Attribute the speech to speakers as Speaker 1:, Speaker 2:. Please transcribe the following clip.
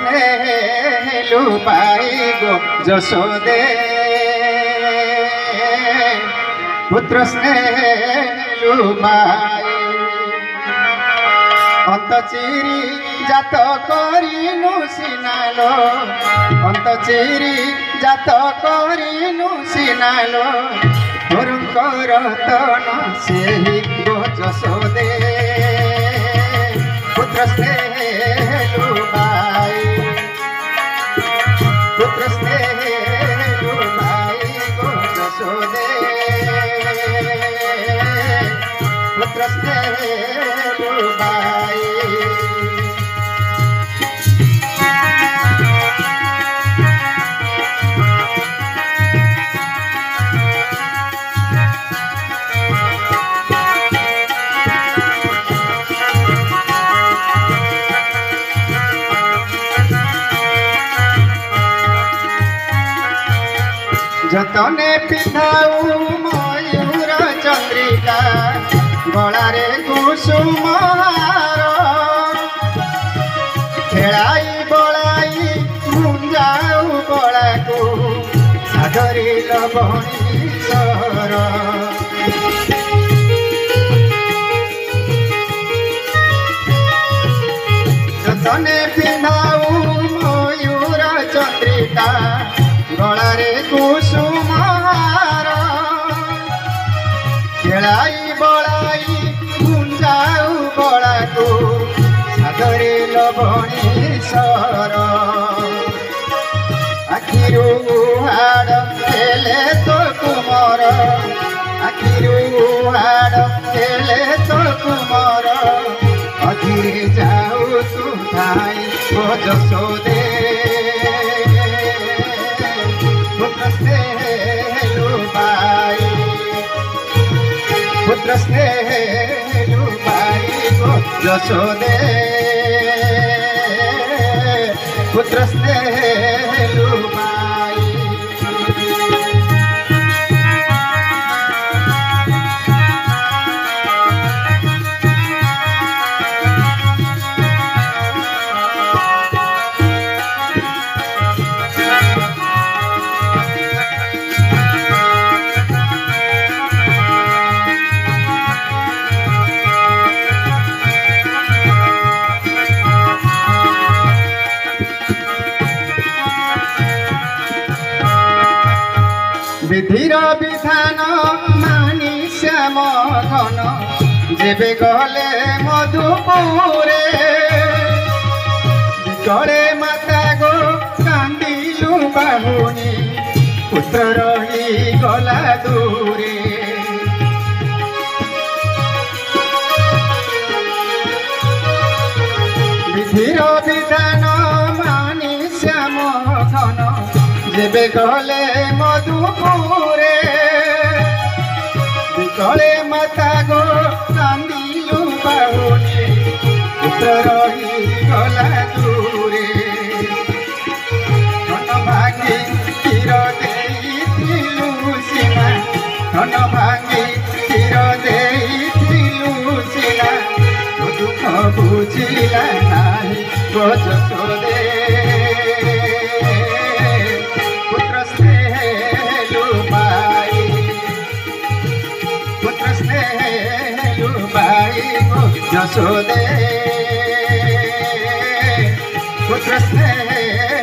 Speaker 1: स्नेहलु पाई गो जशोदे पुत्र स्नेहलु पाई अंत चिरी जात करिनु सिनालो अंत चिरी जात करिनु सिनालो गुरुंकर तन सेही गो जशोदे पुत्र स्नेहलु पाई पुत्र स्नेहलु पाई गो जशोदे पुत्र स्नेहलु पाई जतने पिंधाऊ मयूर चंद्रिका गलारे कुसुम हार खेलाई बलाई मुंजाऊ बड़ा को सागरी लवणी सर जतने पिंधाऊ मयूर चंद्रिका गलारे कुसुम हार खेलाई बलाई मुंजाऊ बड़ा को सागरे लवणी सर आखिरू हाड़ खेले तो कुमर आखिरू हाड़ खेले तो कुमर अधीरे जाऊ तू धाई ओ जशोदे पुत्र स्नेहलु पाई गो जशोदे पुत्र स्नेहलु पाई विधिर विधान मानी श्याम घन जेबे गले मधुपुरे विकले माता गो कांदिलु बाहुनी पुत्र रही गला दूरे विधिर विधान मानी श्याम घन जेबे गले मधुपुरे विकले माता गो कांदिलु बाहुनी पुत्र रही गला दूरे धन भांगी क्षीर देइथिलु सीमा धन भांगी क्षीर देइथिलु सीना दुख बुझिला नाही गो जशोदे जशोदे पुत्र स्नेह